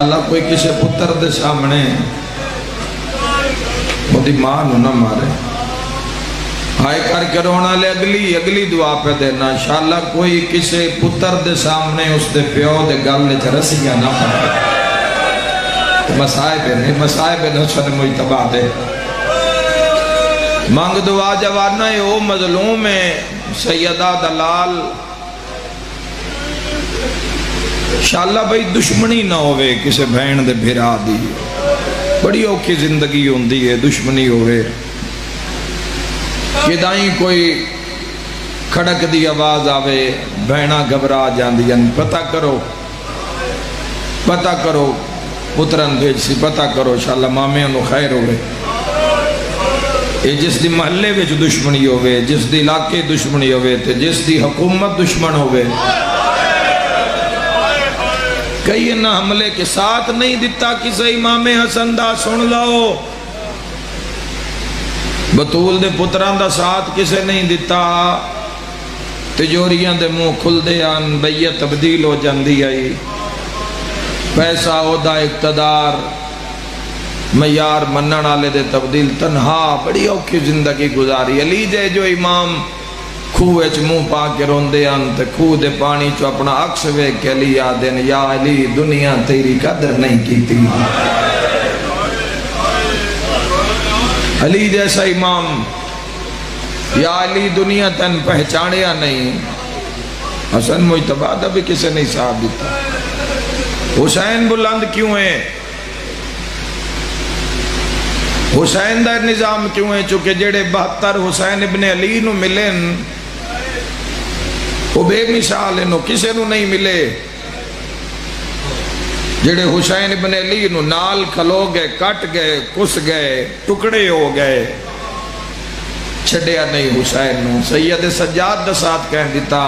اللہ کوئی کسی پتر دے سامنے وہ دی ماں نو نہ مارے، ہائے کر کے رونا لے اگلی دعا پہ دینا انشاءاللہ کوئی کسی پتر دے سامنے اس دے پیو دے گل رسیاں نہ پڑے، مسائب نے سن مجتبہ دے مانگ دعا جوانا ہے او مظلوم ہے سیدہ دلال انشاءاللہ بھئی دشمنی نہ ہوئے کسے بہن دے بھیرا دی، بڑی اوکھی زندگی ہوندی ہے دشمنی ہوئے کدائیں کوئی کھڑک دی آواز آوے بہنہ گھبرا جاندی، پتہ کرو پترن بھیج سی پتہ کرو انشاءاللہ مامیاں نو خیر ہوئے، جس دی محلے وچ دشمنی ہوئے، جس دی علاقے دشمنی ہوئے تے جس دی حکومت دشمن ہوئے، کئی انہ حملے کے ساتھ نہیں دیتا کسی امام حسن دا سن لاؤ، بطول دے پتران دا ساتھ کسے نہیں دیتا، تجوریاں دے منہ کھل دے آن بیعت تبدیل ہو جاندی آئی، پیسہ عہدہ اقتدار معیار منن والے دے تبدیل، تنہا بڑی اوکھی زندگی گزاری، علی دے جو امام کھوے چ منہ پا کے روندے آن تے کھو دے پانی چو اپنا عکس وے کے علی آدین یا علی دنیا تیری قدر نہیں کیتی، علی جیسا امام یا علی دنیا تن پہچانیا نہیں، حسن مجتبہ دا بھی کسے نہیں صاحب دیتا، حسین بلند کیوں ہے، حسین دا نظام کیوں ہے، چونکہ جڑے 72 حسین ابن علی نو ملیں وہ بے مثال انہوں کسے نو نہیں ملے، جڑے حسین ابن علی نو نال کھلو گئے کٹ گئے کس گئے ٹکڑے ہو گئے، چھڑیا نہیں حسین نو، سید سجاد دا ساتھ کہہ دیتا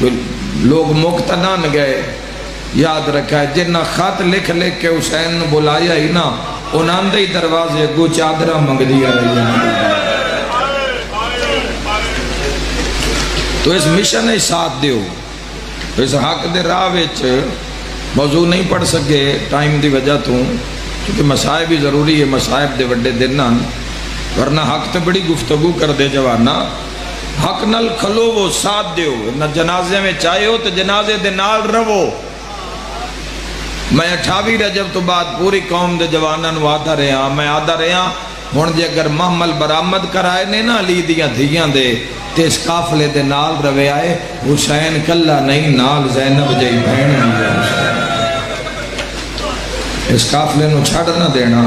لوگ مقتنان گئے، یاد رکھا ہے جنہ خط لکھ کے حسین نو بلایا ہی نا انہاں دے دروازے گو چادرہ منگ دیا رہی، تو اس مشن ہے ساتھ دیو، اس حق دے راہ وچ موضوع نہیں پڑھ سکے ٹائم دی وجہ تو، کیونکہ مسائب بھی ضروری ہے، مسائب دے وڈے دینا، ورنہ حق تے بڑی گفتگو کر دے جوانا، حق نل کھلو وہ ساتھ دیو، نہ جنازے میں چاہے ہو تو جنازے دے نال رو، میں 28 رجب تو بعد پوری قوم دے جواناں نو آدھا رہا، میں آدھا رہا ہون جے اگر محمل برآمد کرائے نے نا علی دیاں دھیاں دے تے اس قافلے دے نال روے آئے حسین کلہ نہیں نال زینب جائی بہن نہیں، اس قافلے نو چھڑ نہ دینا،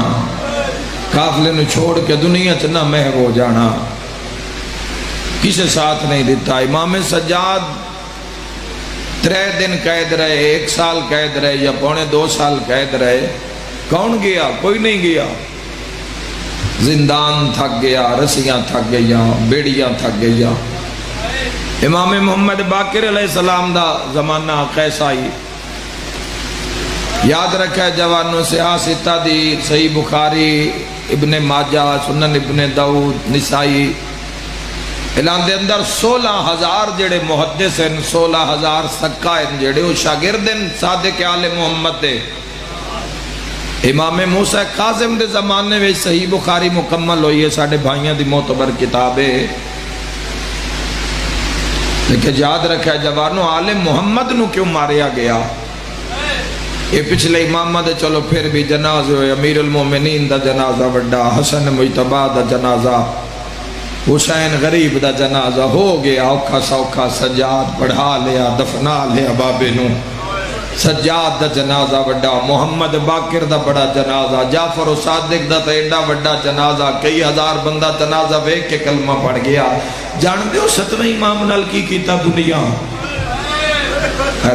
قافلے نو چھوڑ کے دنیا چ نہ محو ہو جانا، کسے ساتھ نہیں دیتا، امام سجاد 3 دن قید رہے، 1 سال قید رہے یا 2.25 سال قید رہے، کون گیا؟ کوئی نہیں گیا، زندان تھک گیا، رسیاں تھک گیا، بیڑیاں تھک گیا، امام محمد باقر علیہ السلام دا زمانہ کیسا ہی یاد رکھا جوانوں سے آسیتہ دی صحیح بخاری ابن ماجہ سنن ابن داؤد نسائی اعلان دے اندر 16,000 جڑے محدث ہیں، 16,000 سکہ ہیں جڑے وہ شاگرد ہیں صادق آل محمد دے، امام موسیٰ قاظم دے زمانے میں صحیح بخاری مکمل ہوئی ہے، ساڑھے بھائیاں دی معتبر کتابیں، لیکن یاد رکھا ہے جوانوں آل محمد نو کیوں ماریا گیا، یہ پچھلے امامہ دے چلو پھر بھی جنازے ہوئے، امیر المومنین دا جنازہ وڈا، حسن مجتبہ دا جنازہ، حسین غریب دا جنازہ ہو گیا، اوکھا سوکھا سجاد پڑھا لیا دفنا لیا بابے نو، سجاد دا جنازہ وڈا، محمد باقر دا بڑا جنازہ، جعفر و صادق دا ایڈا وڈا جنازہ، کئی ہزار بندہ جنازہ ویک کے کلمہ پڑھ گیا، جان دیو 7ویں امام نال کی کیتا دنیا،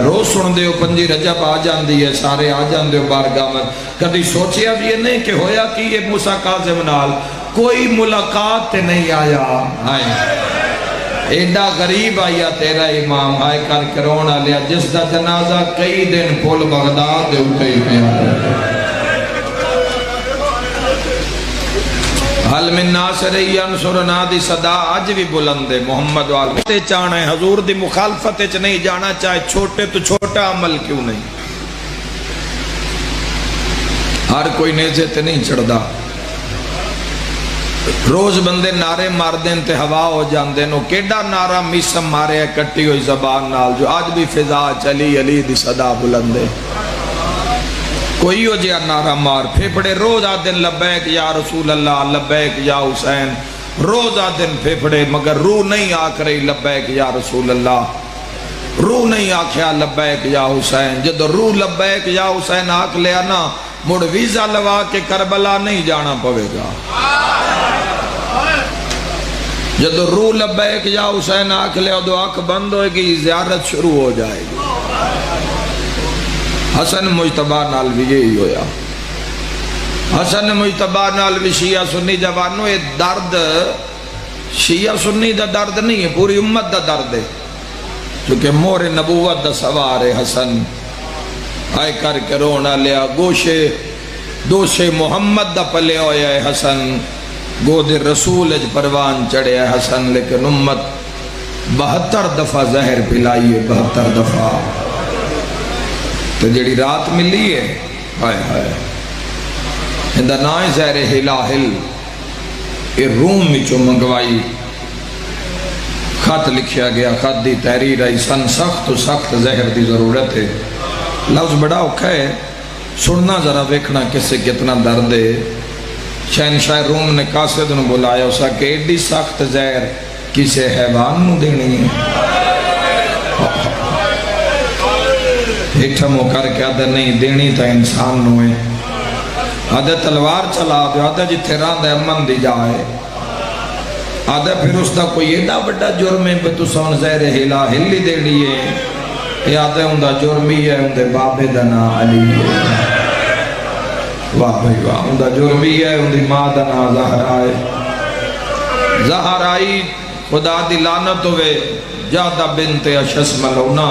روز سن دیو 5 رجب آ جان دیئے، سارے آ جان دیو بارگاہ میں، کدھی سوچیا بھی نہیں کہ ہویا کہ یہ موسیٰ قاظم نال کوئی ملاقات تے نہیں آیا، ایڈا غریب آیا تیرا امام، ہائے کر کرونا لیا جس دا جنازہ کئی دن پول بغداد دے اٹھے ہی میں حل من ناصری انصرنا دی صدا آج بھی بلند ہے، محمد والے چاہنا ہے حضور دی مخالفت چ نہیں جانا چاہے چھوٹے تو چھوٹا عمل کیوں نہیں، ہر کوئی نیزے تے نہیں چڑھدا، روز بندے نعرے مار دیں تے ہوا ہو جاندے نو، کیڑا نعرہ میسم مارے ہے کٹی ہوئی زبان نال جو آج بھی فضا چلی علی دی صدا بلندے، کوئی ہو جیا نعرہ مار پھیپڑے روز آدن لبیک یا رسول اللہ، لبیک یا حسین، روز آدن پھیپڑے مگر روح نہیں آکھ رہی لبیک یا رسول اللہ، روح نہیں آکھیا لبیک یا حسین، جدو روح لبیک یا حسین آکھ لیا نا مڑ ویزا لوا کے کربلا نہیں جانا پوے گا، جدو روح لبیک یا حسین آکھ لیا دو آنکھ بند ہوئے گی، زیارت شروع ہو جائے گی۔ حسن مجتبہ نال بھی یہی ہویا، حسن مجتبہ نال بھی شیعہ سنی جوانوں، یہ درد شیعہ سنی دا درد نہیں ہے، پوری امت دا درد ہے، چونکہ مور نبوت دا سوار ہے حسن، آئے کر کے رونا لیا گوشے دوشے محمد دا پلے ہویا ہے حسن، گود رسول اج پروان چڑھے ہے حسن، لیکن امت 72 دفعہ زہر پلائی ہے، 72 دفعہ، تو جڑی رات ملی ہے ہائے ہائے اندہ نائے زہر ہلاہل یہ روم میں چو منگوائی، خط لکھیا گیا، خط دی تحریر آئی، سن سخت و سخت زہر دی ضرورت ہے، لفظ بڑا اوکھا ہے، سننا ذرا ویکھنا کس سے کتنا درد ہے۔ شہنشاہ روم نے قاصد نے بلایا اسا کہ ایڈی سخت زہر کسے حیوان نو دینی ہے، ہٹھمو کر کے آدھا نہیں دینی تا انسان نو ہے، آدھا تلوار چلا دے، آدھا جتھے راندہ امن دی جائے، آدھا پھر اس دا کوئی ایڈا بڑا جرم ہے تو سون زہر ہلا ہلی دینی ہے، یہ آدھا ہوں دا جرمی ہے ہوں دے بابے دنا علی ہے، واہ بھائی واہ، ہوں دا جرمی ہے ہوں دی ماں دنا زہر آئے، زہر آئی خدا دی لعنت ہوئے جادہ بنت اشس ملونا،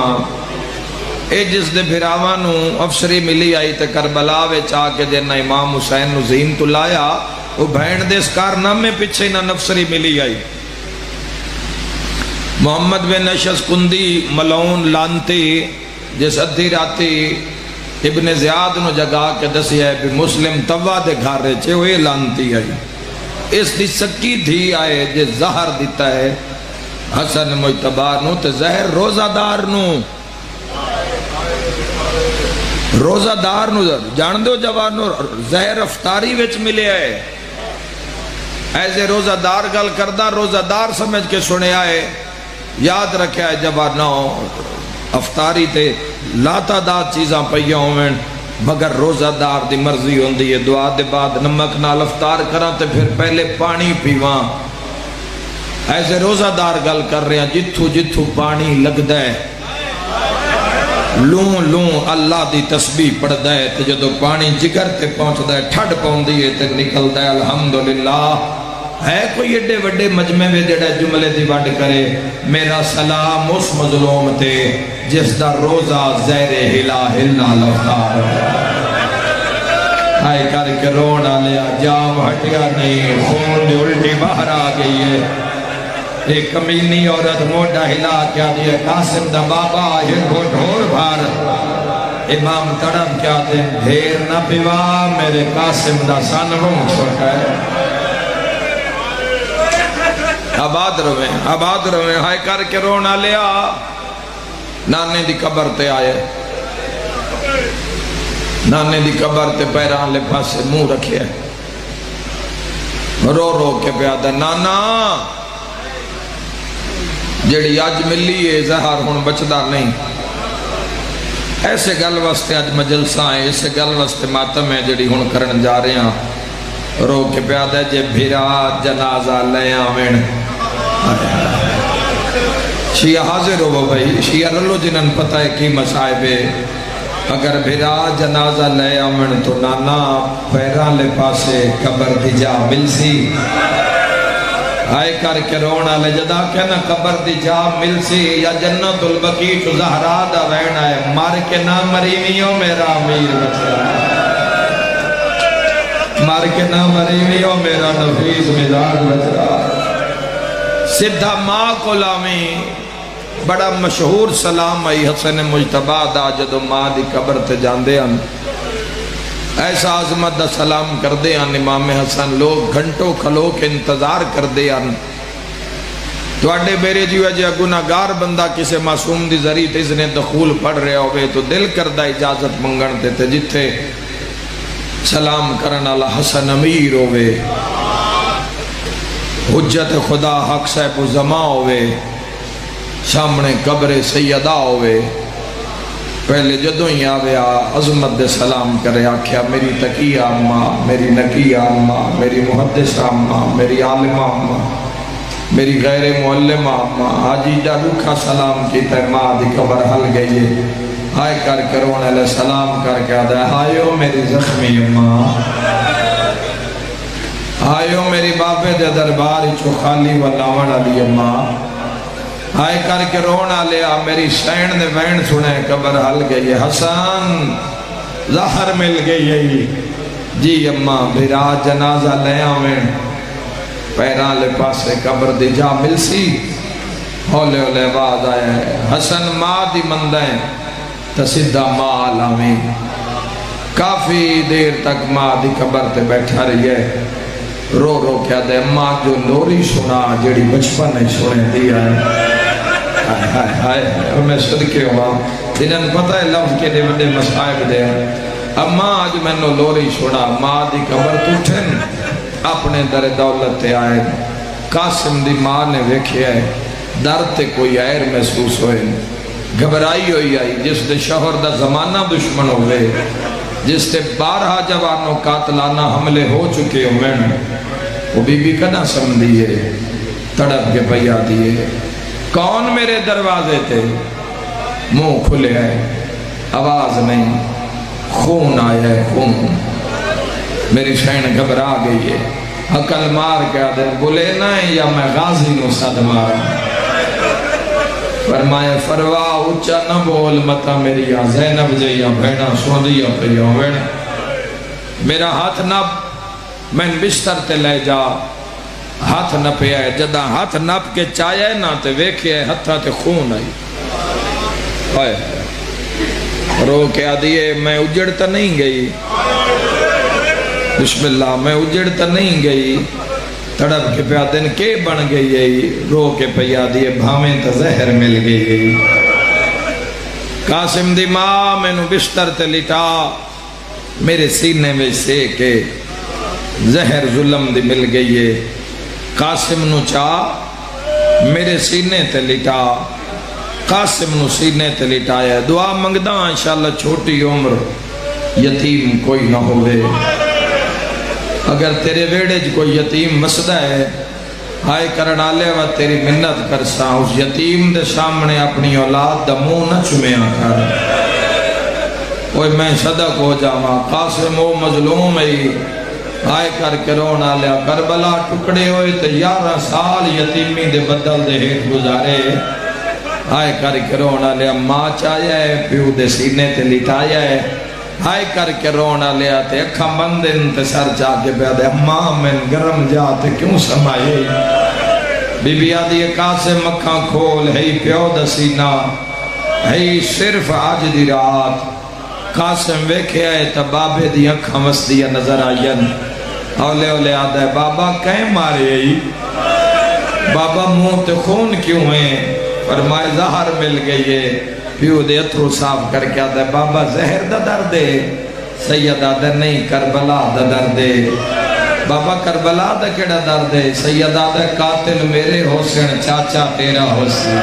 اے جس دے بھراوانو افسری ملی آئی تے کربلا وے چاہ کے جنہ امام حسین نو زین تو لایا، وہ بھین دے اس کارنامے پیچھے نہ نفسری ملی آئی، محمد بن اشس کندی ملعون لانتی جس ادھی راتی ابن زیاد نو جگا کے دسی ہے بھی مسلم توا دے گھر رہے چھے وہ لانتی آئی، اس دی سکی دھی آئے جس زہر دیتا ہے حسن مجتبہ نو تے زہر روزہ دار نو، روزہ دار نو جان دو جوانو زہر افطاری وچ ملے آئے، ایسے روزہ دار گل کردہ روزہ دار سمجھ کے سنے آئے، یاد رکھے آئے جوانو افطاری تے لاتا دا چیزاں پہیا ہوئیں مگر روزہ دار دی مرضی ہوندی ہے، دعا دے بعد نمک نال افطار کران تے پھر پہلے پانی پیوان، ایسے روزہ دار گل کر رہے ہیں جتھو جتھو پانی لگ دے لوں لوں اللہ دی تسبیح پڑھ دے تے جدو پانی جگر تے پہنچ دے ٹھڑ پہن دیئے تے نکل دے الحمدللہ، ہے کوئی ایڈے وڈے مجمع میں جڑے جملے دی وڈ کرے، میرا سلام اس مظلوم تے جس دا روزہ زہر ہلا ہلنا لفتار، آئے کر کے رونا لیا جام ہٹیا نہیں، خون دی الٹی باہر آ گئی ہے، ایک کمینی عورت موڑا ہلا کیا دیا قاسم دا بابا یہ کو ڈھور بھار، امام تڑم کیا دیں دھیر نہ پیوا میرے قاسم دا سانوں چھوٹا ہے، آباد رویں ہائے کر کے رونا لیا، نانے دی قبر تے آئے، نانے دی قبر تے پیران لے پاسے منہ رکھے، رو رو کے پیادہ نانا جڑی آج ملی ہے زہر ہون بچدار نہیں، ایسے گل واسطے آج مجلساں ہیں، ایسے گل واسطے ماتم ہے جڑی ہون کرن جا رہے ہیں، رو کے پیادہ جے بھیرا جنازہ لے آمین، شیعہ حاضر ہو بھائی، شیعہ رلو جنن پتہ ہے کی مصائب ہے، اگر بھیرا جنازہ لے آمین تو نانا پیران لے پاسے قبر دی جا مل سی، آئے کر کے رونا لے جدا کہنا قبر دی جا مل سی یا جنت البقیع تو زہرا دا رہنا ہے، مار کے نہ مریمیوں میرا امیر بچرا، مار کے نہ مریمیوں میرا نفیس مزاج بچرا، سدھا ماں کو لامی، بڑا مشہور سلام آئی حسن مجتبہ دا جدو ماں دی قبر تے جاندے ہن، ایسا عظمت دا سلام کر دے آن امام حسن، لوگ گھنٹوں کھلو کے انتظار کر دے آن تو اڈے میرے جی وجہ گناہگار بندہ کسے معصوم دی ذریعہ اذن دخول پڑھ رہے ہوئے تو دل کردہ اجازت منگن تے جتھے سلام کرنا اللہ حسن امیر ہوئے، حجت خدا حق صاحب و زماں ہوئے، سامنے قبر سیدہ ہوئے، پہلے جدوں ہی آوے عظمت دے سلام کرے آکھیا میری تقیہ اماں، میری نقیہ اماں، میری محدث اماں، میری عالمہ اماں، میری غیر معلمہ اماں، حاجی جا رکھا سلام کی تے ماں دی قبر حل گئی ہے، آئے کر کے رونے علیہ السلام کر کے آدھا آئیو میری زخمی اماں، آئیو میری باپے دے دربار چو خالی و لاون علی اماں، آئے کر کے رونا لیا میری شین دے وین سنے قبر حل گئی ہے، حسن زہر مل گئی ہے جی اماں بھرا جنازہ لے آویں پیران لے پاسے قبر دی جا مل سی، ہولے ہولے آواز آیا ہے حسن ماں دی مندیں تسدہ ماں آلامی، کافی دیر تک ماں دی قبر تے بیٹھا رہی ہے، رو رو کیا دے ماں جو لوری سنا جڑی بچپن نے سنے دیا ہے، ہائے ہائے میں صدقے ہوا دنن پتہ ہے لفظ کے دے بڑے مسائب دے اماں آج میں نے لوری سنا ماں دی قبر توٹھن اپنے در دولت تے آئے، قاسم دی ماں نے ویکھے ہے درد تے کوئی عیر محسوس ہوئے، گھبرائی ہوئی آئی جس دے شوہر دا زمانہ دشمن ہوئے، جس تے 12 جوانوں قاتلانہ حملے ہو چکے ہوئے، وہ بی بی کنا سمجھیے تڑپ کے پیا دیئے کون میرے دروازے تے، منہ کھلے ہے آواز نہیں، خون آیا ہے خون، میری شہن گھبرا گئی ہے، عقل مار کے آدھے بولے نہ یا میں غازی نو صد مارا، فرمائے فروا اچھا نہ بول متا میری یا زینب جائیا بھینا سوندیا پہیا ہوئے، میرا ہاتھ نپ میں بستر تے لے جا، ہاتھ نپیا ہے جدہ ہاتھ نپ کے چایا ہے نا تے ویکھے ہے ہتھا تے خون آئی، آئے رو کے آدھیے میں اجڑتا نہیں گئی، بسم اللہ میں اجڑتا نہیں گئی، تڑپ کے پیا دن کے بن گئی ہے، رو کے پیا دیئے بھامیں تا زہر مل گئی ہے، قاسم دی ماں میں نو بستر تے لٹا میرے سینے میں سے کے زہر ظلم دی مل گئی ہے، قاسم نو چاہ میرے سینے تے لٹا، قاسم نو سینے تے لٹایا، دعا منگدہ انشاءاللہ چھوٹی عمر یتیم کوئی نہ ہوئے، اگر تیرے ویڑے کوئی یتیم مسدہ ہے آئے کرنا لے و تیری منت کرسا اس یتیم دے سامنے اپنی اولاد دا منہ نہ چمیا کر، اوہ میں صدق ہو جاما قاسم او مظلوم ہے، آئے کر کے رونا لیا کربلا ٹکڑے ہوئے تے 11 سال یتیمی دے بدل دے ہیٹ گزارے، آئے کر کے رونا لیا ماں چاہیا ہے پیو دے سینے تے لٹایا ہے، آئے کر کے رونا لیا تے اکھا بندن تے سر جا کے پہ دے ماں میں گرم جاتے کیوں سمائے، بی بی آدھی قاسم اکھا کھول ہے پیو دا سینہ ہے صرف آج دی رات، قاسم ویکھے آئے تا بابے دی اکھا وسدیہ نظر آئین، اولے اولے آدھا ہے بابا کہیں مارے آئی، بابا منہ تے خون کیوں ہیں، فرمائے زہر مل گئی ہے، پیو دے اترو صاف کر کے آدھا ہے بابا زہر دا دردے، سید آدھا نہیں کربلا دا دردے، بابا کربلا دا کیڑا دردے، سید آدھا قاتل میرے حسین چاچا تیرا حسین،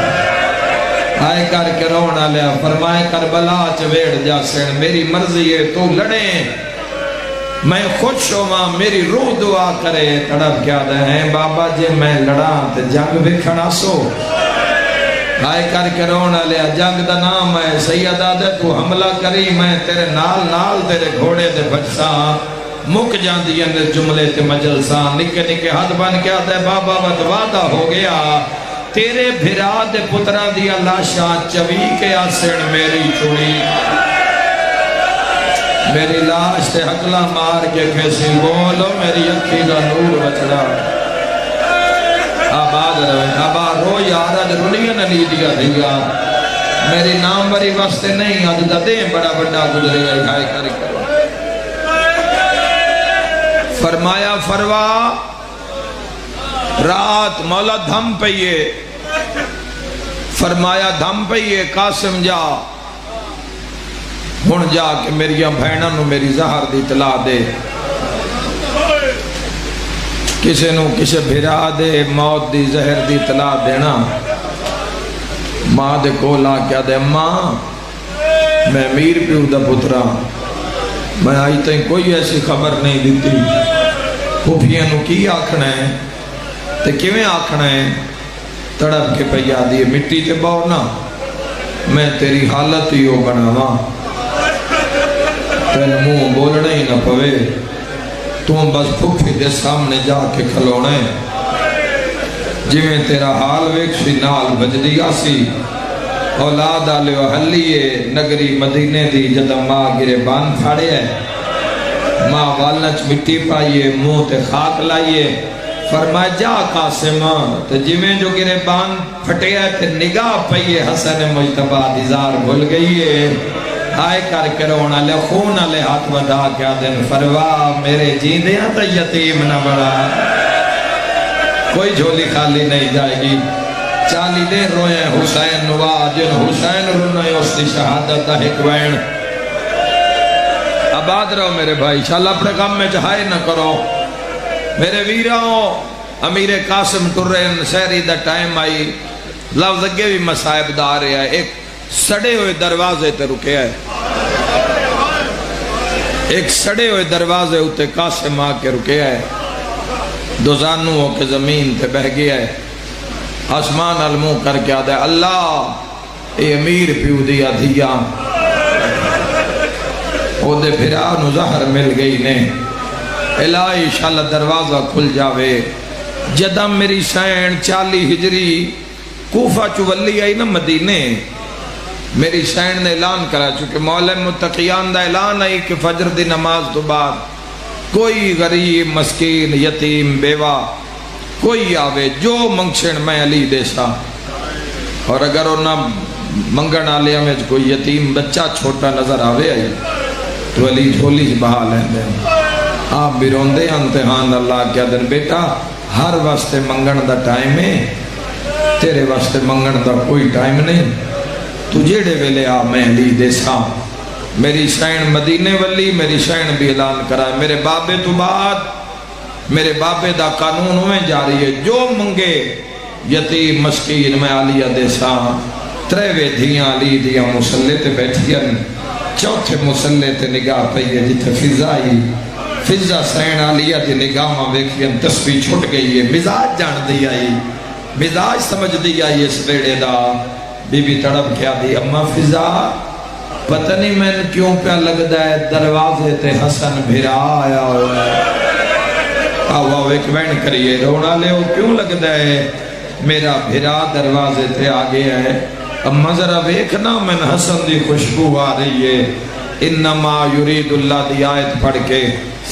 آئے کر کے رونا لیا فرمائے کربلا چویڑ جاسین میری مرضی ہے تو لڑیں، میں خوش ہوا میری روح دعا کرے، تڑپ کیا دے ہیں بابا جے میں لڑاں تے جنگ بکھنا سو، آئے کر کے رونا لیا جنگ دا نام ہے، سید آدھے تو حملہ کری میں تیرے نال نال تیرے گھوڑے دے بچساں، مک جان دیا نے جملے تے مجلساں، نکے نکے حد بن کے آدھے بابا ود وعدہ ہو گیا، تیرے بھرا دے پترہ دیا لاشاں چوی کے آسن میری چھوڑی، میری لاش تے حقلہ مار کے کیسی بولو میری اکھی دا نور بچڑا، آباد روے آباد رو یارا جرونیہ نلی دیا دیا، میری نام بری واسطے نہیں آج دا دیں بڑا بڑا گزرے گئی ہائے کر کرو، فرمایا فروا رات مولا دھم پئیے، فرمایا دھم پئیے قاسم جا ہن جا کے میری بھیناں نو میری زہر دی اطلاع دے، کسے نو کسے بھرا دے موت دی زہر دی اطلاع دینا۔ ماں دے کولا کیا دے ماں میں امیر پیو دا پترا، میں آئی تائیں کوئی ایسی خبر نہیں دیتی، پھوپھیاں نو کی آکھنا ہے تے کیویں آکھنا ہے؟ تڑپ کے پیا دیے مٹی تے باؤنا، میں تیری حالت ہی ہو بناواں، تین منہ بولنا ہی نہ پوے، تم بس پھوپھی دے سامنے جا کے کھلونا ہے، جویں تیرا حال ویکھ نال بجدی آسی، اولاد آلیو حلیے نگری مدینے دی جدہ ماں گرے بان پھاڑے ہے، ماں والنچ مٹی پائیے منہ تے خاک لائیے، فرمایا جا قاسم تے جویں جو گرے بان پھٹے ہے تے نگاہ پائیے حسن مجتبہ دیزار بھول گئیے، آئے کر کے رونا لے خون لے ہاتھ وڈا کیا دن فروا میرے جیندیاں تا یتیم نہ بڑا، کوئی جھولی خالی نہیں جائے گی، 40 دن روئے حسین نوا جن حسین رونے اس دی شہادت حکوین۔ آباد رہو میرے بھائی، انشاءاللہ اپنے غم میں جہائے نہ کرو میرے ویراؤں۔ امیر قاسم ٹرین سہری دا ٹائم آئی، لفظ اگے بھی مصائب دا رہے ہیں، ایک سڑے ہوئے دروازے تے رکے ہے، ایک سڑے ہوئے دروازے ہوتے قاسم آ کے رکے ہے، دو زانوں ہو کے زمین تے بہ گیا ہے، آسمان علموں کر کے آدھے اللہ اے امیر پیو دیا دیا، او دے بھرا نو زہر مل گئی نے، الہی انشاءاللہ دروازہ کھل جاوے۔ جدم میری سین 40 ہجری کوفہ چولی آئی نا مدینے، میری سین نے اعلان کرا چونکہ مولا متقیان دا اعلان آئی کہ فجر دی نماز تو بعد کوئی غریب مسکین یتیم بیوہ کوئی آوے جو منگشن میں علی دیسا، اور اگر انہاں منگن آلے ہمیں کوئی یتیم بچہ چھوٹا نظر آوے آئی تو علی جھولی بہا لیں دیں، آپ بھی روندے امتحان اللہ کیا دن بیٹا ہر واسطے منگن دا ٹائم ہے، تیرے واسطے منگن دا کوئی ٹائم نہیں، تو جیڑے ویلے آ میں علی دیسا۔ میری شین مدینے ولی میری شین بھی اعلان کرا ہے، میرے بابے تو بعد میرے بابے دا قانون ہوئے جاری ہے، جو منگے یتیم مسکین میں علیہ دیسا۔ تریوے دھیاں علی دیا مسلح تے بیٹھیا، چوتھے مسلح تے نگاہ پہیے جتے فضائی فضا سین علیہ دی نگاہ ماں ویکھیا تسبیح چھٹ گئی ہے، مزاج جان دی آئی، مزاج سمجھ دی آئی اس بیڑے دا۔ بی بی تڑپ کیا دی اماں فضا پتہ نہیں میں نے کیوں پہ لگ دا ہے دروازے تے حسن بھرا آیا ہوا ہے، آواو ایک وین کریے رونا لے ہو کیوں لگ دا ہے میرا بھرا دروازے تے آگے ہے، اماں ذرا ویکھنا میں حسن دی خوشبو آ رہی ہے۔ انما یرید اللہ دی آیت پڑھ کے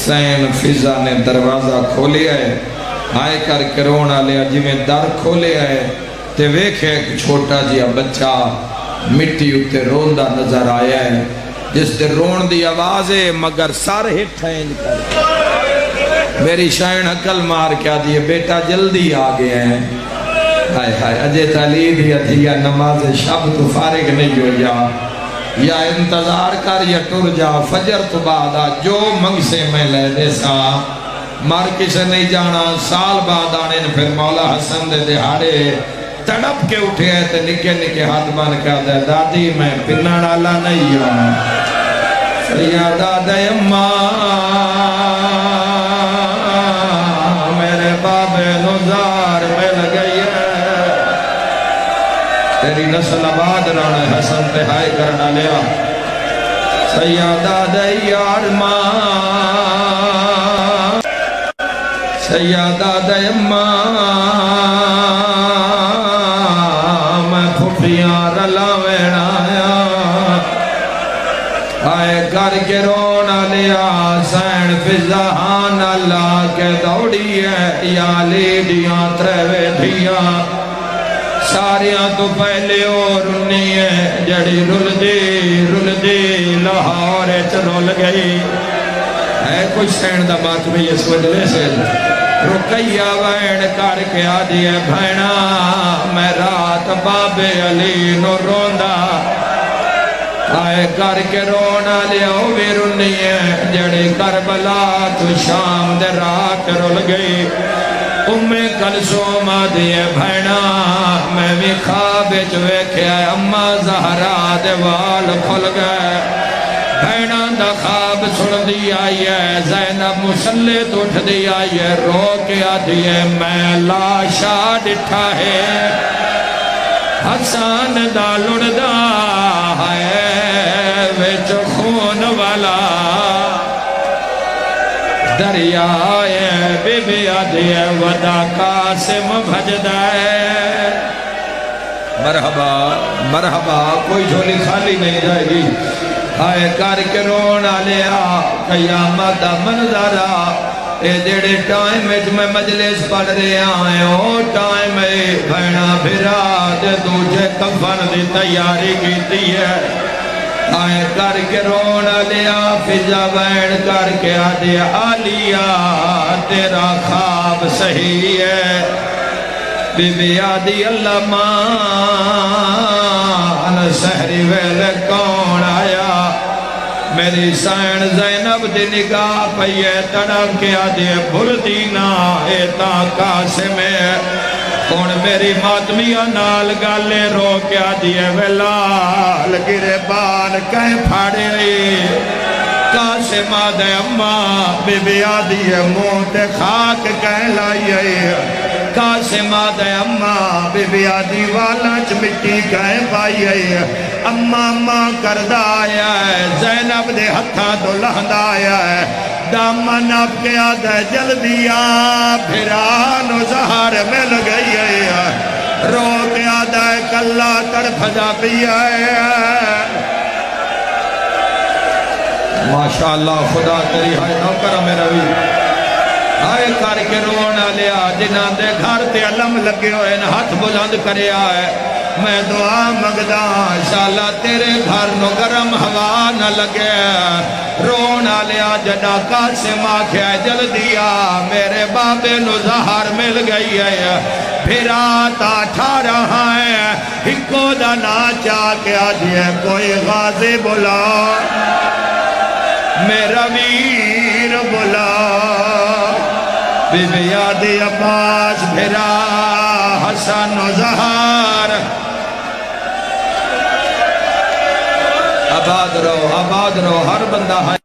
سین فضا نے دروازہ کھولے ہے، آئے کر کے رونا لیا جی میں در کھولے ہے تے ویکھے ایک چھوٹا جیا بچہ مٹی اتے روندہ نظر آیا ہے، جس دے رون دی آواز ہے مگر سار ہٹھائیں کر۔ میری شاین عقل مار کیا دیئے بیٹا جلدی آگے ہیں، ہائے ہائے اجے تعلیم یا دیا نماز شب تو فارغ نہیں ہو یا انتظار کر یا ٹر جا، فجر تو بعد جو منگ سے میں لے دے سا، مار کسے نہیں جانا، سال بعد آنے پھر مولا حسن دے دہاڑے تڑپ کے اٹھے ہیں تے نکے نکے ہاتھ بان کہا دے دادی میں پنہ ڈالا نہیں ہوں، سیادہ دے اماں میرے بابے نزار مل گئی ہے، تیری نسل آباد رانا حسن تہائی کرنا لیا، سیادہ دے یار ماں سیادہ دے اماں میں پھوپیاں رلا ویڑایا، آئے کر کے رونا لیا سین فضاہان اللہ کے دوڑی ہے، یا لیڈیاں تریوے دھیاں ساریاں تو پہلے اور رنی ہے، جڑی رل دی لاہور رول گئی، اے کوئی سین دا بات بھی اس وجلے سے رقیہ وین کر کے آدھی ہے بھینا میں رات بابے علی نو روندا آئے کر کے رونا لیا بھی رونی ہے جڑی کربلا تو شام دے رات رول گئی کلثوم آدھی ہے بھینا میں بھی خواب ویکھیا اماں زہرا دے وال کھل گئے بھینا دا خواب سن دی آئی ہے زینب مسلط اٹھ دی آئی ہے رو کے آدھی ہے میں لاشا ڈٹھا ہے حسان دا لڑدا ہے وچ خون والا دریائے بی بی آدھی ہے ودا قاسم بھجدہ ہے مرحبا مرحبا کوئی جھولی خالی نہیں جائے گی آئے کر کے رونا لیا قیامت منظرہ اے جڑے ٹائم میں مجلس پڑھ رہے آئے او ٹائم بھینا بھرا دے دوجہ کفن دی تیاری کی دیئے آئے کر کے رونا لیا فضا بین کر کے آدھے آلیا تیرا خواب صحیح ہے بی بی آدھی اللہ مان سہری ویل کون آیا میری سین زینب دی نگاہ پہیے تڑک کے آدھے بھر دینا ایتا قاسم ہے کون میری ماتمیہ نال گالے رو کے آدھیے ویلال گرے بان کہیں پھاڑے قاسم آدھے اماں بی بی آدھیے موتے خاک کہیں لائیے قاسم آدھے اماں بی بی آدھی والانچ مٹی کہیں پائیے اماں کردہ آیا ہے زینب دے ہتھا تو لہندہ آیا ہے دامن اب کے آدھے جلدیا پھرانو زہر مل گئی ہے رو کے آدھے کلا طرف جا بھی آئے ماشاءاللہ خدا تیری ہائے نوکرہ میرا بھی آئے کر کے رونا لیا جنہاں دے گھر تے علم لگے ہوئے ہاتھ بلند کرے آئے میں دعا مگدہ انشاءاللہ تیرے گھر نو گرم ہوا نہ لگے رونا لیا جڑا قاسم آکھیا جلدیا میرے بابے نو زہر مل گئی ہے پھرا تا ٹھا رہا ہے ہکو دا نا چاہ کے آجی ہے کوئی غازی بلا میرا ویر بلا بی بی آدھی عباس پھرا حسن و زہار آباد رہو ہر بندہ ہے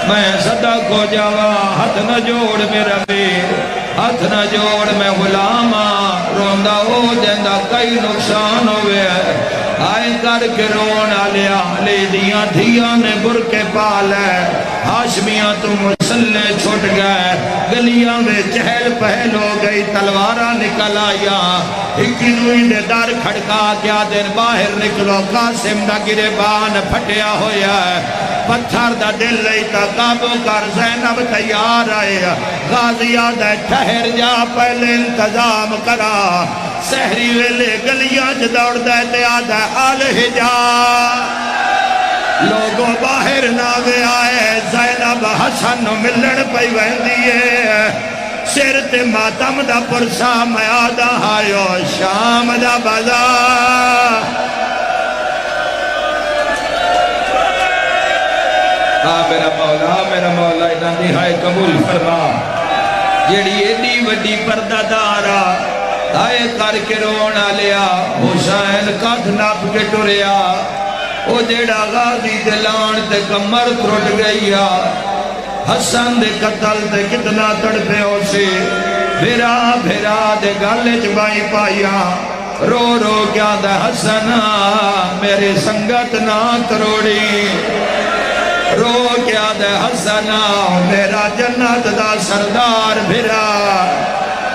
میں صدق ہو جاوا ہاتھ نہ جوڑ میرا بیر ہاتھ نہ جوڑ میں غلاما روندہ ہو جندہ کئی نقصان ہوئے آئے کر کے رونا لیا لے دیاں دھیاں نے برکے پالے ہاشمیاں تو مسلح چھوٹ گئے گلیاں میں چہل پہل ہو گئی تلوارہ نکل آیا ہکی نوئی نے دار کھڑکا کیا دن باہر نکلو قاسم دا گریبان پھٹیا ہویا ہے پتھر دا دل لیتا قابو کر زینب تیار آئے غازی آدھے ٹھہر جا پہلے انتظام کرا سہری ویلے گلیاں جدوڑ دیتے آدھے آلہ جا لوگوں باہر ناوے آئے زینب حسن ملن پئی ویندیے سر تے ماتم دا پرسا میں آدھا آئیو شام دا بازار میرا مولا انہاں نہائی قبول فرما جیڑی ایڈی وڈی پردہ دارا آئے کر کے رونا لیا حسین قد ناپ کے ٹوریا او جیڑا غازی دلان تے کمر ترٹ گئیا حسن دے قتل تے کتنا تڑپے ہو سے بھیرا دے گالے چبائی پایا رو رو کیا دے حسنا میرے سنگت نہ تروڑی رو کیا دے حسنا میرا جنت دا سردار بھرا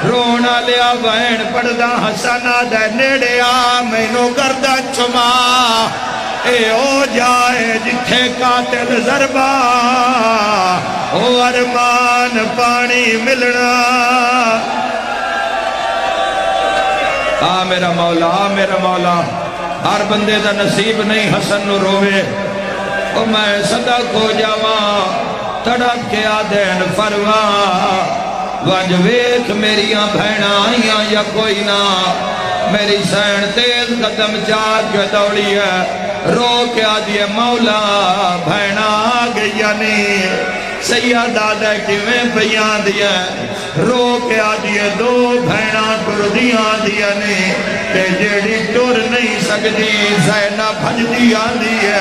رونا لیا بہن پڑھدا حسنا دے نیڑے آ مینو گردہ چما اے او جائے جتھے قاتل ضربہ او ارمان پانی ملنا میرا مولا ہر بندے دا نصیب نہیں حسن نو روے او میں صدق ہو جاواں تڑپ کے آدین فروا وج ویکھ میریاں بھینا آئیاں یا کوئی نہ میری سین تیز قدم چاک کے دوڑی ہے رو کے آدھیے مولا بھینا آگیا نہیں سیدہ دے کیویں بیان دیا رو کے آدھیے دو بھینا ٹر دیا دیا نہیں کہ جیڑی ٹر نہیں سکتی زینہ بھج دیا دیا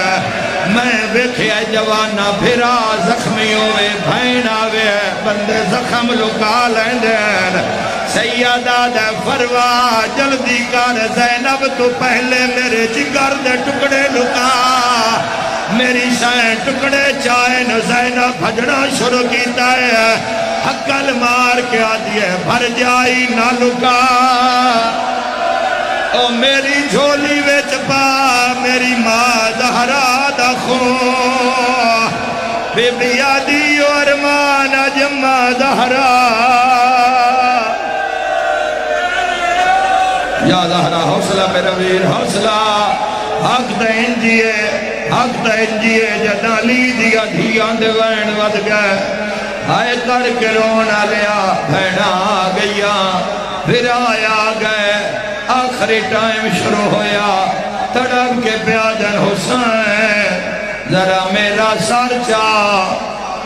میں ویکھیا جوانا پھرا زخمی ہوئے بھینا وے بندے زخم لکا لیندین سیدہ دے فروا جلدی کر زینب تو پہلے میرے جگر دے ٹکڑے لکا میری سائن ٹکڑے چائن زینب بھجنا شروع کیتا ہے حقل مار کے آدھیے بھر جائی نہ لکا او میری جھولی ویچ پا میری ماں زہرا دا خون بی بی آدھی اور ماں نجمہ زہرا یا زہرا حوصلہ میرا ویر حوصلہ حق دین جیے جدہ لی دیا دھیان دے وین ود گئے آئے کر کے رونا لیا بھینا آگیا پھر آیا گئے آخری ٹائم شروع ہویا تڑپ کے پیادن حسین ذرا میرا سر چاہ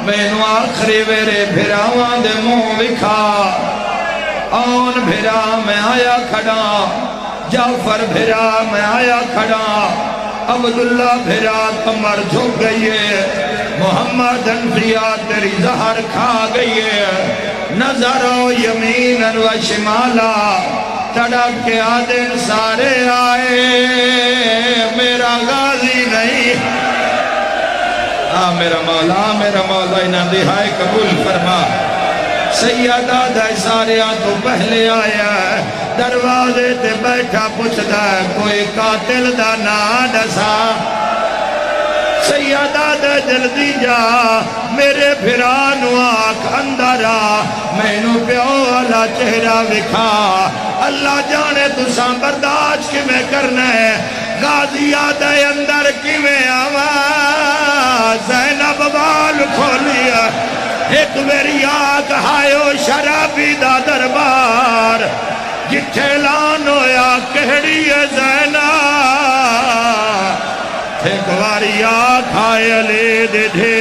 میں نو آخری ویرے بھراوان دے منہ وکھا آن بھرا میں آیا کھڑا جعفر بھرا میں آیا کھڑا عبداللہ بھرا کمر جھک گئی ہے محمد انفریا تیری زہر کھا گئی ہے نظرو یمیناً و شمالا تڑپ کے آدن سارے آئے میرا غازی نہیں میرا مولا انہاں دہائے قبول فرما سیدہ دے سارے تو پہلے آیا دروازے تے بیٹھا پوچھتا ہے کوئی قاتل دا نا دسا سیدہ دے جلدی جا میرے بھرانو آنکھ اندر آ میں نو پیو والا چہرہ وکھا اللہ جانے تو ساں برداشت کی میں کرنا ہے غازی آدھے اندر کی میں آواز زینب بال کھولیا ایک میری آگ ہائیو شرابی دا دربار جتھے لانو یا کہڑی زینب ایک واری آگ ہائے لے دے دے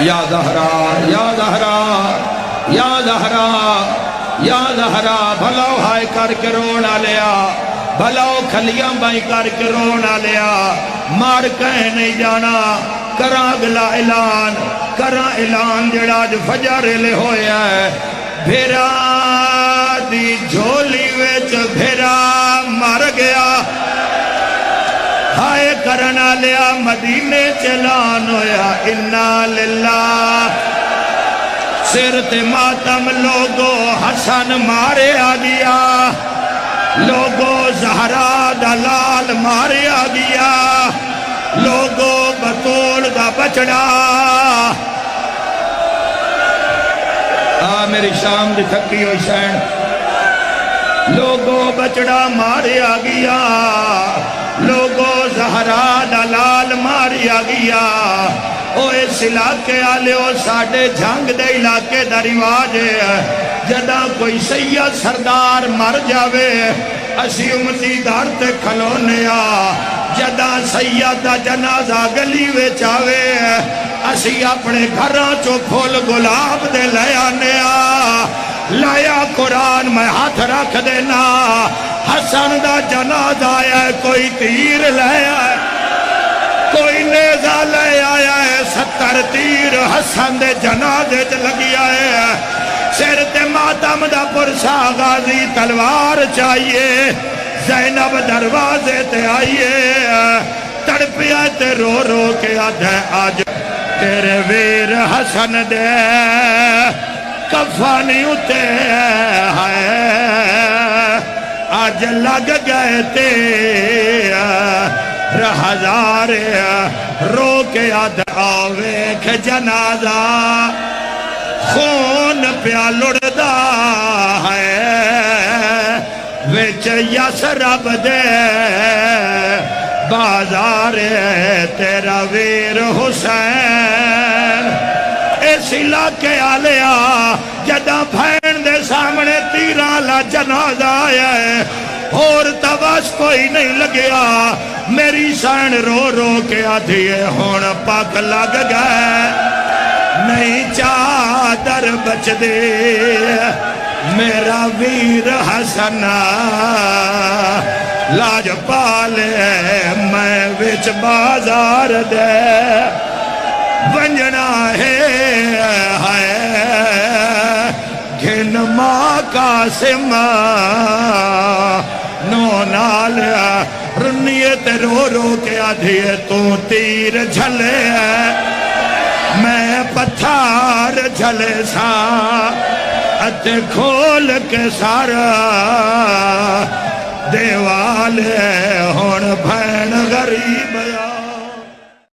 یا زہرا یا زہرا یا زہرا یا زہرا بھلاو ہائے کر کے رونا لیا بھلاو کھلیاں بائی کر کے رونا لیا مار کہیں نہیں جانا کراں اگلا اعلان جڑا جو فجر لے ہویا ہے بھیرا دی جھولی ویچ بھیرا مر گیا ہائے کرنا لیا مدینے چلان ہویا انا للہ سرت ماتم لوگو حسن مارے آگیا لوگو زہرا دلال مارے آگیا لوگو بطول دا بچڑا میری شام دی تھکی ہوئی شین لوگو بچڑا مارے آگیا لوگو زہرا دلال مارے آگیا اس علاقے آلیو ساڑھے جھنگ دے علاقے دا رواج ہے جدہ کوئی سید سردار مر جاوے اسی امتی دار تے کھلونے جدہ سید دا جنازہ گلی وے چاوے اسی اپنے گھراں چو پھول گلاب دے لے آنے لایا قرآن میں ہاتھ رکھ دینا حسن دا جنازہ آیا ہے کوئی تیر لے آیا کوئی نیزہ لے آیا ہے 70 تیر حسن دے جنازے چ لگی آئے سر تے ماتم دا پرسا غازی تلوار چاہیے زینب دروازے تے آئیے تڑپیا تے رو رو کے آدھے آج تیرے ویر حسن دے کفانی اتے آج لگ گئے تے ہزار رو کے آوے کہ جنازہ خون پیا لڑدا ہے وچ یس رب دے بازار تیرا ویر حسین اس علاقے آلیا جدہ بھین دے سامنے تیرہ لا جنازہ آیا ہے اور تواس کوئی نہیں لگیا میری سین رو رو کے آدھی ہے ہون پاک لگ گئے نہیں چادر بچ دے میرا ویر حسن لاج پالے میں وچ بازار دے ونجنا ہے گھن ماں قاسم نو نالیا رنیت رو رو کے آدھیے تو تیر جھلے میں پتھار جھلے سا ات کھول کے سارا دیوال ہون بھین غریب